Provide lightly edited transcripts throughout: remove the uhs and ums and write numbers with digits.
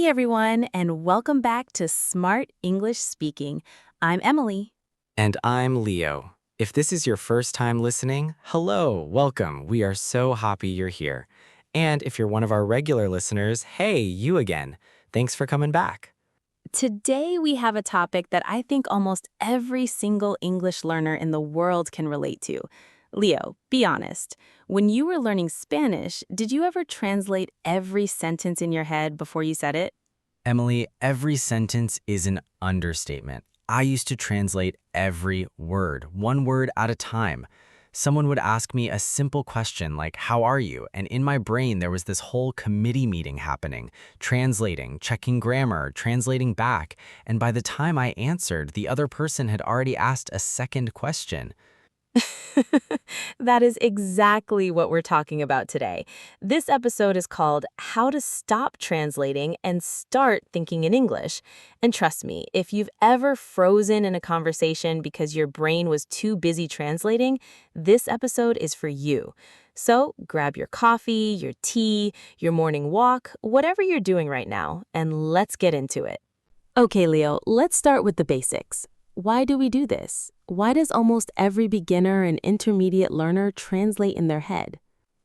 Hey everyone, and welcome back to Smart English Speaking. I'm Emily. And I'm Leo. If this is your first time listening, hello, welcome. We are so happy you're here. And if you're one of our regular listeners, hey, you again. Thanks for coming back. Today we have a topic that I think almost every single English learner in the world can relate to. Leo, be honest. When you were learning Spanish, did you ever translate every sentence in your head before you said it? Emily, every sentence is an understatement. I used to translate every word, one word at a time. Someone would ask me a simple question like, how are you? And in my brain, there was this whole committee meeting happening, translating, checking grammar, translating back. And by the time I answered, the other person had already asked a second question. That is exactly what we're talking about today. This episode is called How to Stop Translating and Start Thinking in English. And trust me, if you've ever frozen in a conversation because your brain was too busy translating, this episode is for you. So grab your coffee, your tea, your morning walk, whatever you're doing right now, and let's get into it. Okay, Leo, let's start with the basics. Why do we do this? Why does almost every beginner and intermediate learner translate in their head?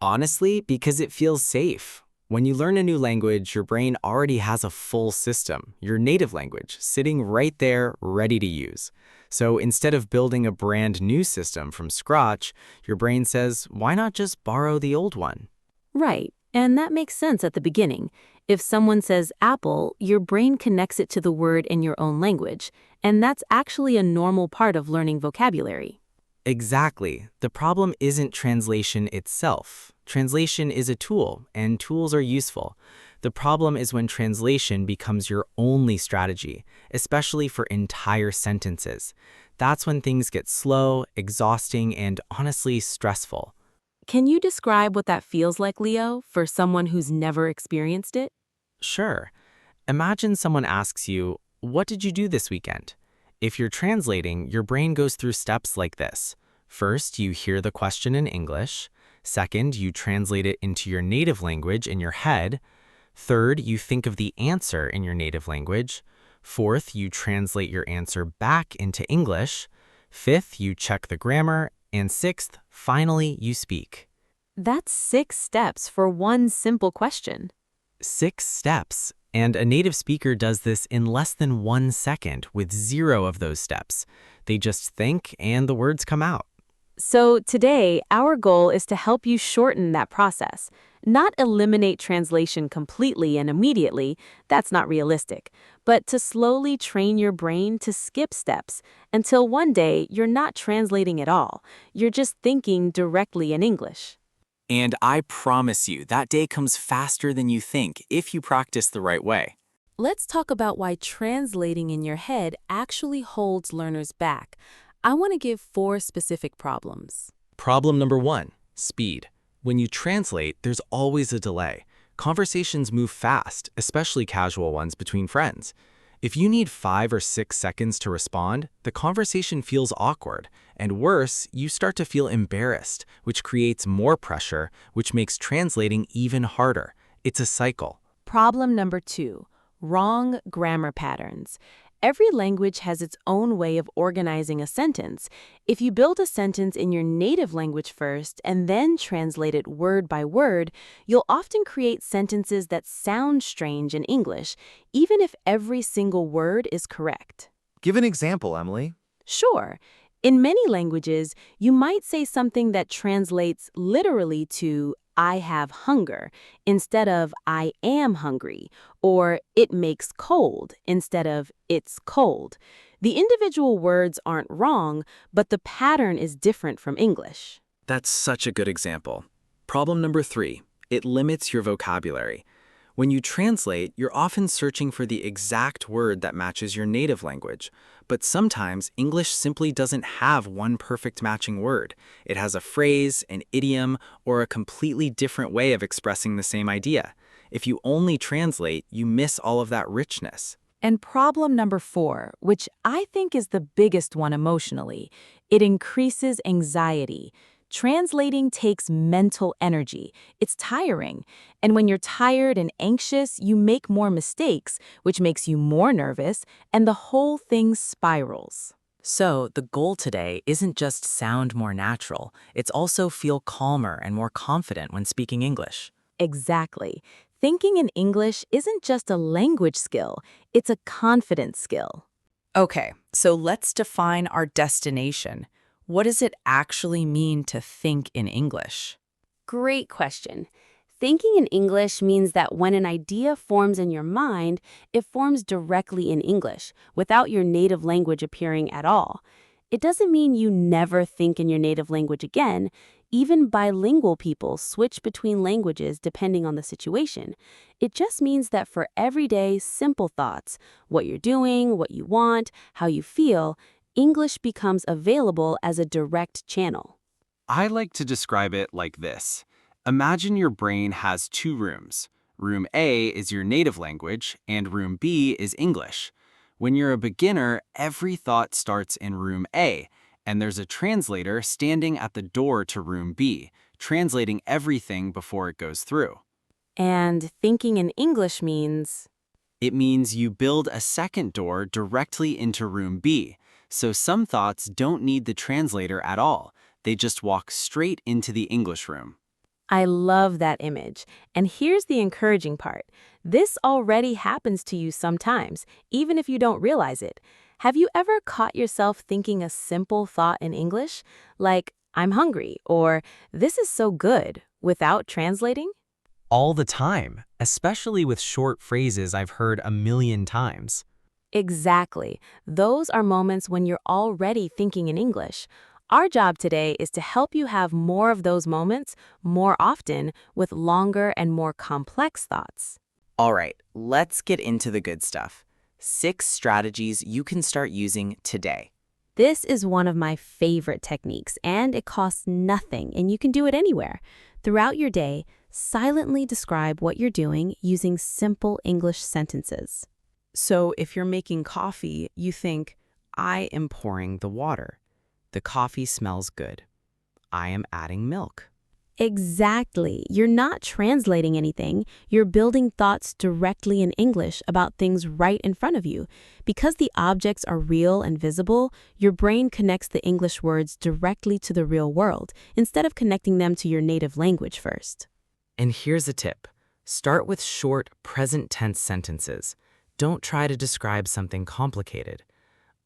Honestly, because it feels safe. When you learn a new language, your brain already has a full system, your native language, sitting right there, ready to use. So instead of building a brand new system from scratch, your brain says, why not just borrow the old one? Right, and that makes sense at the beginning. If someone says apple, your brain connects it to the word in your own language, and that's actually a normal part of learning vocabulary. Exactly. The problem isn't translation itself. Translation is a tool, and tools are useful. The problem is when translation becomes your only strategy, especially for entire sentences. That's when things get slow, exhausting, and honestly stressful. Can you describe what that feels like, Leo, for someone who's never experienced it? Sure. Imagine someone asks you, what did you do this weekend? If you're translating, your brain goes through steps like this. First, you hear the question in English. Second, you translate it into your native language in your head. Third, you think of the answer in your native language. Fourth, you translate your answer back into English. Fifth, you check the grammar. And sixth, finally, you speak. That's 6 steps for one simple question. 6 steps. And a native speaker does this in less than 1 second with 0 of those steps. They just think and the words come out. So today, our goal is to help you shorten that process. Not eliminate translation completely and immediately, that's not realistic, but to slowly train your brain to skip steps until one day you're not translating at all. You're just thinking directly in English. And I promise you, that day comes faster than you think if you practice the right way. Let's talk about why translating in your head actually holds learners back. I want to give 4 specific problems. Problem number 1, speed. When you translate, there's always a delay. Conversations move fast, especially casual ones between friends. If you need 5 or 6 seconds to respond, the conversation feels awkward. And worse, you start to feel embarrassed, which creates more pressure, which makes translating even harder. It's a cycle. Problem number 2, wrong grammar patterns. Every language has its own way of organizing a sentence. If you build a sentence in your native language first and then translate it word by word, you'll often create sentences that sound strange in English, even if every single word is correct. Give an example, Emily. Sure. In many languages, you might say something that translates literally to I have hunger instead of I am hungry, or it makes cold instead of it's cold. The individual words aren't wrong, but the pattern is different from English. That's such a good example. Problem number 3, it limits your vocabulary. When you translate, you're often searching for the exact word that matches your native language. But sometimes English simply doesn't have one perfect matching word. It has a phrase, an idiom, or a completely different way of expressing the same idea. If you only translate, you miss all of that richness. And problem number 4, which I think is the biggest one emotionally, it increases anxiety. Translating takes mental energy. It's tiring. And when you're tired and anxious, you make more mistakes, which makes you more nervous, and the whole thing spirals. So, the goal today isn't just sound more natural, it's also feel calmer and more confident when speaking English. Exactly. Thinking in English isn't just a language skill, it's a confidence skill. Okay, so let's define our destination. What does it actually mean to think in English? Great question. Thinking in English means that when an idea forms in your mind, it forms directly in English, without your native language appearing at all. It doesn't mean you never think in your native language again. Even bilingual people switch between languages depending on the situation. It just means that for everyday, simple thoughts, what you're doing, what you want, how you feel, English becomes available as a direct channel. I like to describe it like this. Imagine your brain has two rooms. Room A is your native language, and room B is English. When you're a beginner, every thought starts in room A, and there's a translator standing at the door to room B, translating everything before it goes through. And thinking in English means It means you build a second door directly into room B, so some thoughts don't need the translator at all. They just walk straight into the English room. I love that image. And here's the encouraging part. This already happens to you sometimes, even if you don't realize it. Have you ever caught yourself thinking a simple thought in English, like, I'm hungry, or this is so good, without translating? All the time, especially with short phrases I've heard a million times. Exactly. Those are moments when you're already thinking in English. Our job today is to help you have more of those moments more often with longer and more complex thoughts. All right, let's get into the good stuff. 6 strategies you can start using today. This is one of my favorite techniques, and it costs nothing, and you can do it anywhere. Throughout your day, silently describe what you're doing using simple English sentences. So if you're making coffee, you think, I am pouring the water. The coffee smells good. I am adding milk. Exactly. You're not translating anything. You're building thoughts directly in English about things right in front of you. Because the objects are real and visible, your brain connects the English words directly to the real world, instead of connecting them to your native language first. And here's a tip. Start with short, present tense sentences. Don't try to describe something complicated.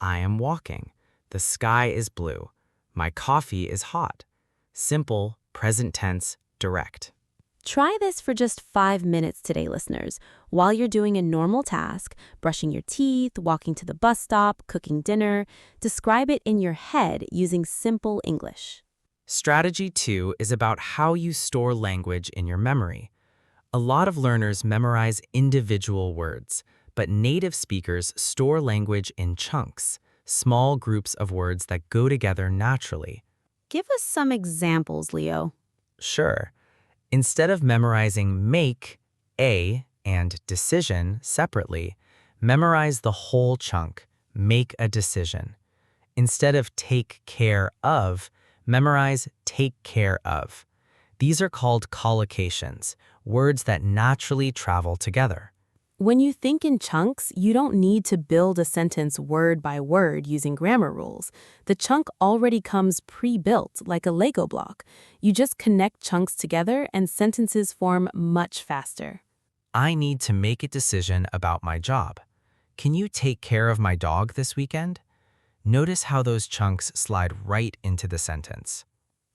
I am walking. The sky is blue. My coffee is hot. Simple, present tense, direct. Try this for just 5 minutes today, listeners. While you're doing a normal task, brushing your teeth, walking to the bus stop, cooking dinner, describe it in your head using simple English. Strategy 2 is about how you store language in your memory. A lot of learners memorize individual words, but native speakers store language in chunks, small groups of words that go together naturally. Give us some examples, Leo. Sure. Instead of memorizing make, a, and decision separately, memorize the whole chunk, make a decision. Instead of take care of, memorize take care of. These are called collocations, words that naturally travel together. When you think in chunks, you don't need to build a sentence word by word using grammar rules. The chunk already comes pre-built, like a Lego block. You just connect chunks together and sentences form much faster. I need to make a decision about my job. Can you take care of my dog this weekend? Notice how those chunks slide right into the sentence.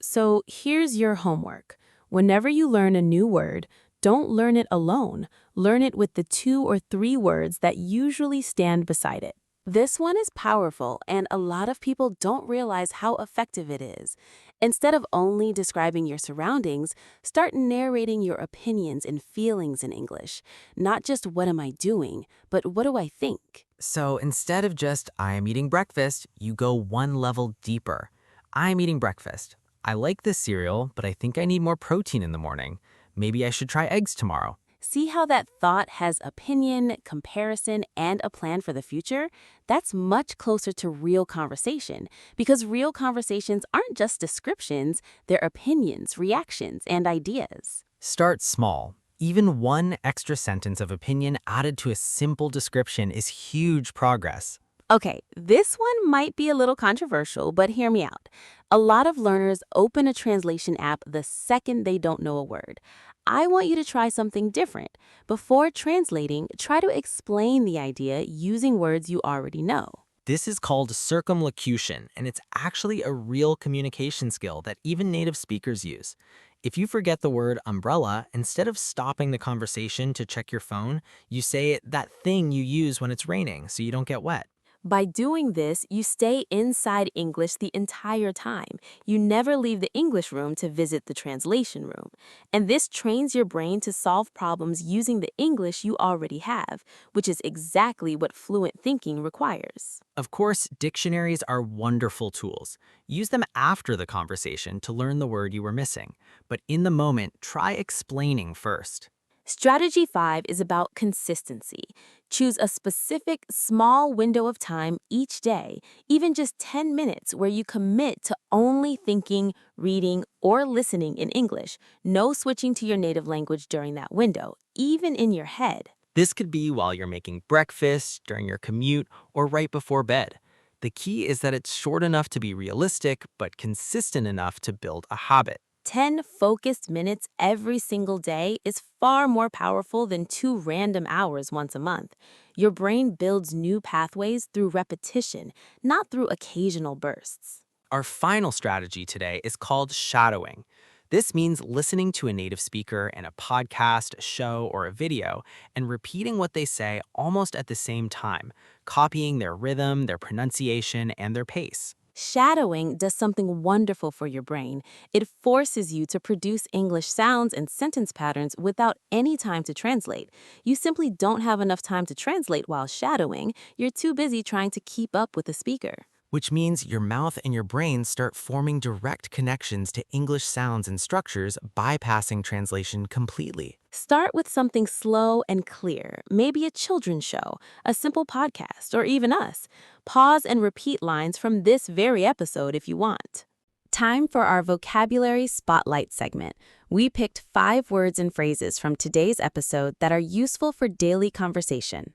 So here's your homework. Whenever you learn a new word, don't learn it alone. Learn it with the 2 or 3 words that usually stand beside it. This one is powerful, and a lot of people don't realize how effective it is. Instead of only describing your surroundings, start narrating your opinions and feelings in English. Not just what am I doing, but what do I think? So instead of just I am eating breakfast, you go one level deeper. I'm eating breakfast. I like this cereal, but I think I need more protein in the morning. Maybe I should try eggs tomorrow. See how that thought has opinion, comparison, and a plan for the future? That's much closer to real conversation because real conversations aren't just descriptions, they're opinions, reactions, and ideas. Start small. Even one extra sentence of opinion added to a simple description is huge progress. Okay, this one might be a little controversial, but hear me out. A lot of learners open a translation app the second they don't know a word. I want you to try something different. Before translating, try to explain the idea using words you already know. This is called circumlocution, and it's actually a real communication skill that even native speakers use. If you forget the word umbrella, instead of stopping the conversation to check your phone, you say that thing you use when it's raining so you don't get wet. By doing this, you stay inside English the entire time. You never leave the English room to visit the translation room. And this trains your brain to solve problems using the English you already have, which is exactly what fluent thinking requires. Of course, dictionaries are wonderful tools. Use them after the conversation to learn the word you were missing. But in the moment, try explaining first. Strategy 5 is about consistency. Choose a specific, small window of time each day, even just 10 minutes, where you commit to only thinking, reading, or listening in English. No switching to your native language during that window, even in your head. This could be while you're making breakfast, during your commute, or right before bed. The key is that it's short enough to be realistic, but consistent enough to build a habit. 10 focused minutes every single day is far more powerful than 2 random hours once a month. Your brain builds new pathways through repetition, not through occasional bursts. Our final strategy today is called shadowing. This means listening to a native speaker in a podcast, show, or a video and repeating what they say almost at the same time, copying their rhythm, their pronunciation, and their pace. Shadowing does something wonderful for your brain. It forces you to produce English sounds and sentence patterns without any time to translate. You simply don't have enough time to translate while shadowing. You're too busy trying to keep up with the speaker. Which means your mouth and your brain start forming direct connections to English sounds and structures, bypassing translation completely. Start with something slow and clear, maybe a children's show, a simple podcast, or even us. Pause and repeat lines from this very episode if you want. Time for our vocabulary spotlight segment. We picked 5 words and phrases from today's episode that are useful for daily conversation.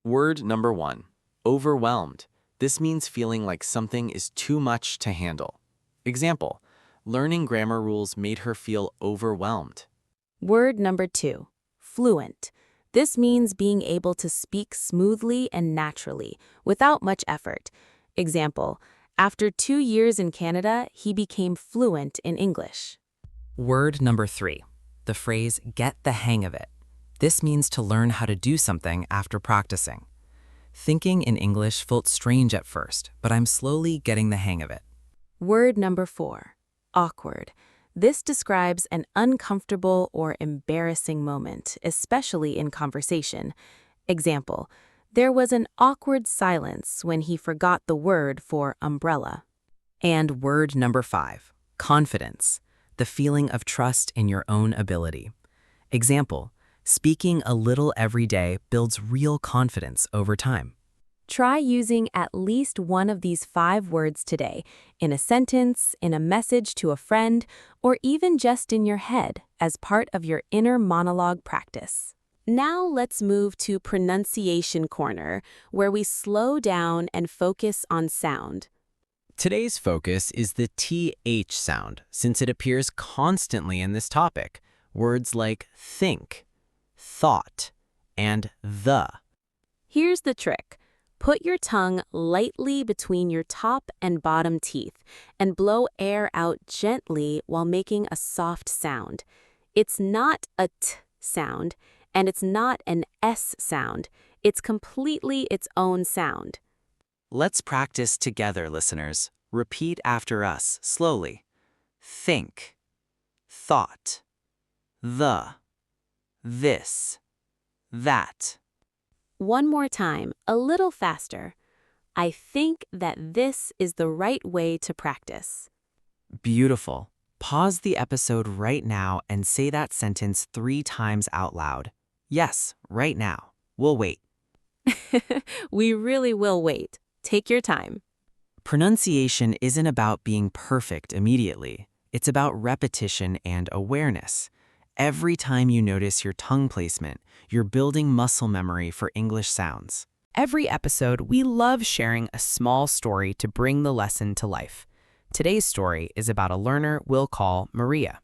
Word number 1, overwhelmed. This means feeling like something is too much to handle. Example, learning grammar rules made her feel overwhelmed. Word number 2, fluent. This means being able to speak smoothly and naturally, without much effort. Example, after 2 years in Canada, he became fluent in English. Word number 3, the phrase get the hang of it. This means to learn how to do something after practicing. Thinking in English felt strange at first, but I'm slowly getting the hang of it. Word number 4, awkward. This describes an uncomfortable or embarrassing moment, especially in conversation. Example, there was an awkward silence when he forgot the word for umbrella. And word number 5, confidence. The feeling of trust in your own ability. Example, speaking a little every day builds real confidence over time. Try using at least one of these 5 words today, in a sentence, in a message to a friend, or even just in your head as part of your inner monologue practice. Now let's move to Pronunciation Corner, where we slow down and focus on sound. Today's focus is the TH sound, since it appears constantly in this topic. Words like think, thought, and the. Here's the trick. Put your tongue lightly between your top and bottom teeth and blow air out gently while making a soft sound. It's not a T sound, and it's not an S sound. It's completely its own sound. Let's practice together, listeners. Repeat after us, slowly. Think, thought, the, this, that. One more time, a little faster. I think that this is the right way to practice. Beautiful. Pause the episode right now and say that sentence 3 times out loud. Yes, right now. We'll wait. We really will wait. Take your time. Pronunciation isn't about being perfect immediately. It's about repetition and awareness. Every time you notice your tongue placement, you're building muscle memory for English sounds. Every episode, we love sharing a small story to bring the lesson to life. Today's story is about a learner we'll call Maria.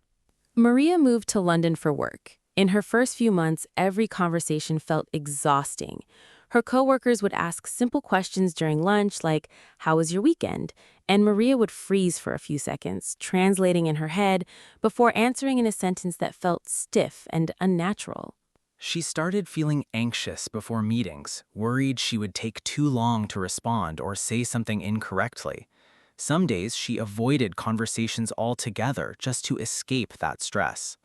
Maria moved to London for work. In her first few months, every conversation felt exhausting. Her coworkers would ask simple questions during lunch like, "How was your weekend?" And Maria would freeze for a few seconds, translating in her head, before answering in a sentence that felt stiff and unnatural. She started feeling anxious before meetings, worried she would take too long to respond or say something incorrectly. Some days she avoided conversations altogether just to escape that stress.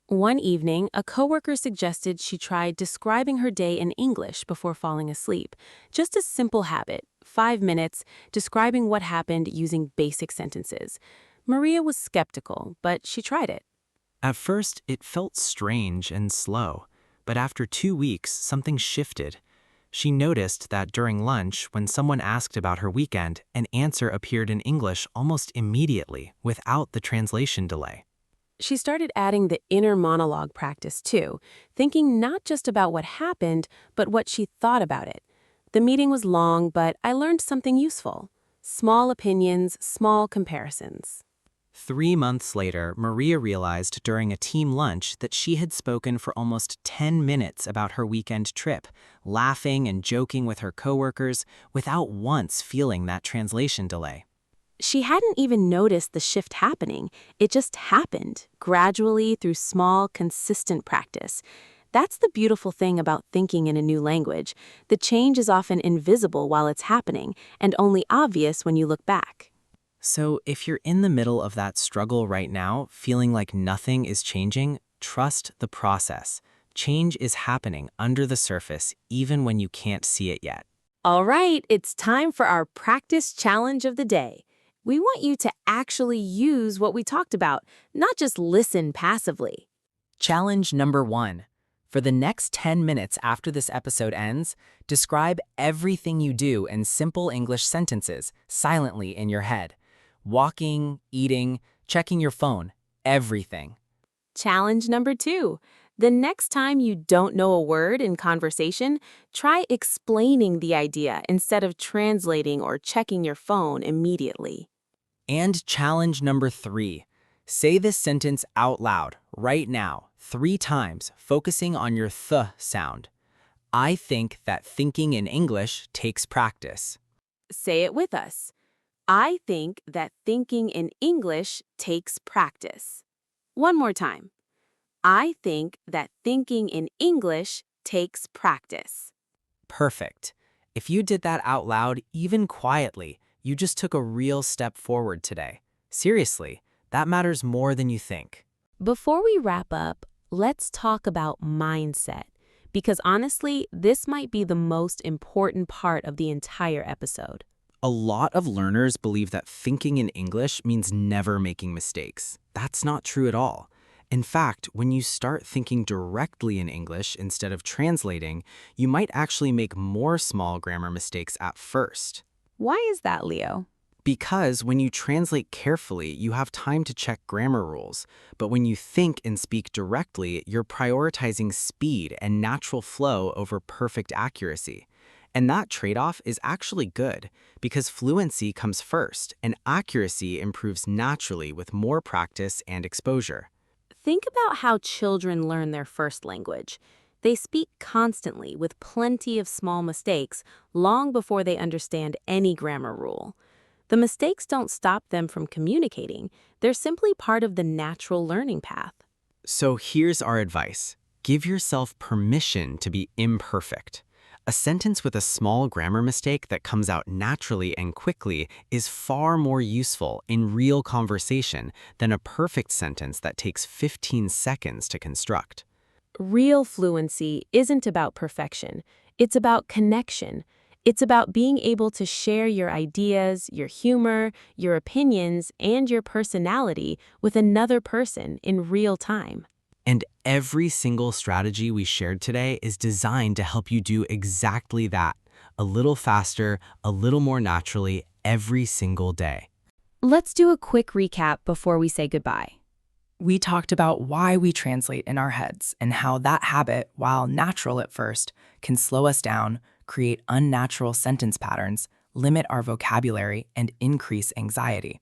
One evening, a coworker suggested she try describing her day in English before falling asleep. Just a simple habit, 5 minutes, describing what happened using basic sentences. Maria was skeptical, but she tried it. At first, it felt strange and slow, but after 2 weeks, something shifted. She noticed that during lunch, when someone asked about her weekend, an answer appeared in English almost immediately, without the translation delay. She started adding the inner monologue practice too, thinking not just about what happened, but what she thought about it. The meeting was long, but I learned something useful. Small opinions, small comparisons. 3 months later, Maria realized during a team lunch that she had spoken for almost 10 minutes about her weekend trip, laughing and joking with her coworkers without once feeling that translation delay. She hadn't even noticed the shift happening. It just happened, gradually through small, consistent practice. That's the beautiful thing about thinking in a new language. The change is often invisible while it's happening, and only obvious when you look back. So if you're in the middle of that struggle right now, feeling like nothing is changing, trust the process. Change is happening under the surface, even when you can't see it yet. All right, it's time for our practice challenge of the day. We want you to actually use what we talked about, not just listen passively. Challenge number 1. For the next 10 minutes after this episode ends, describe everything you do in simple English sentences, silently in your head. Walking, eating, checking your phone, everything. Challenge number 2. The next time you don't know a word in conversation, try explaining the idea instead of translating or checking your phone immediately. And challenge number 3. Say this sentence out loud, right now, 3 times, focusing on your th sound. I think that thinking in English takes practice. Say it with us. I think that thinking in English takes practice. One more time. I think that thinking in English takes practice. Perfect. If you did that out loud, even quietly, you just took a real step forward today. Seriously, that matters more than you think. Before we wrap up, let's talk about mindset, because honestly, this might be the most important part of the entire episode. A lot of learners believe that thinking in English means never making mistakes. That's not true at all. In fact, when you start thinking directly in English instead of translating, you might actually make more small grammar mistakes at first. Why is that, Leo? Because when you translate carefully, you have time to check grammar rules. But when you think and speak directly, you're prioritizing speed and natural flow over perfect accuracy. And that trade-off is actually good, because fluency comes first, and accuracy improves naturally with more practice and exposure. Think about how children learn their first language. They speak constantly with plenty of small mistakes long before they understand any grammar rule. The mistakes don't stop them from communicating. They're simply part of the natural learning path. So here's our advice. Give yourself permission to be imperfect. A sentence with a small grammar mistake that comes out naturally and quickly is far more useful in real conversation than a perfect sentence that takes 15 seconds to construct. Real fluency isn't about perfection. It's about connection. It's about being able to share your ideas, your humor, your opinions, and your personality with another person in real time. And every single strategy we shared today is designed to help you do exactly that, a little faster, a little more naturally, every single day. Let's do a quick recap before we say goodbye. We talked about why we translate in our heads and how that habit, while natural at first, can slow us down, create unnatural sentence patterns, limit our vocabulary, and increase anxiety.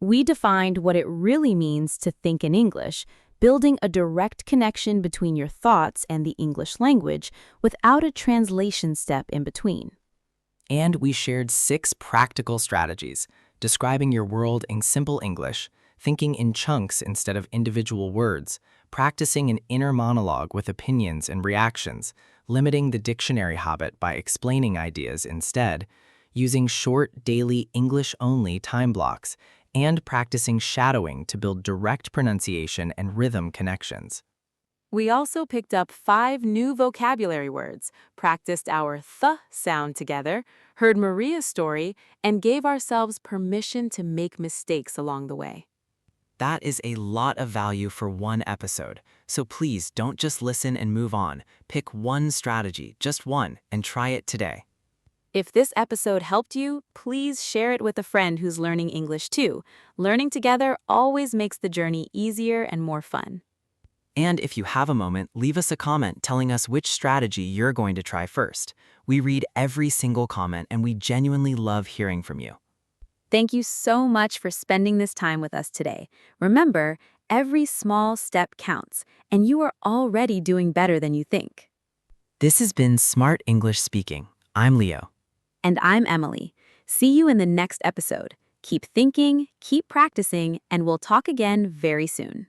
We defined what it really means to think in English, building a direct connection between your thoughts and the English language without a translation step in between. And we shared 6 practical strategies, describing your world in simple English, thinking in chunks instead of individual words, practicing an inner monologue with opinions and reactions, limiting the dictionary habit by explaining ideas instead, using short, daily English-only time blocks, and practicing shadowing to build direct pronunciation and rhythm connections. We also picked up 5 new vocabulary words, practiced our th sound together, heard Maria's story, and gave ourselves permission to make mistakes along the way. That is a lot of value for one episode, so please don't just listen and move on. Pick one strategy, just one, and try it today. If this episode helped you, please share it with a friend who's learning English too. Learning together always makes the journey easier and more fun. And if you have a moment, leave us a comment telling us which strategy you're going to try first. We read every single comment and we genuinely love hearing from you. Thank you so much for spending this time with us today. Remember, every small step counts, and you are already doing better than you think. This has been Smart English Speaking. I'm Leo. And I'm Emily. See you in the next episode. Keep thinking, keep practicing, and we'll talk again very soon.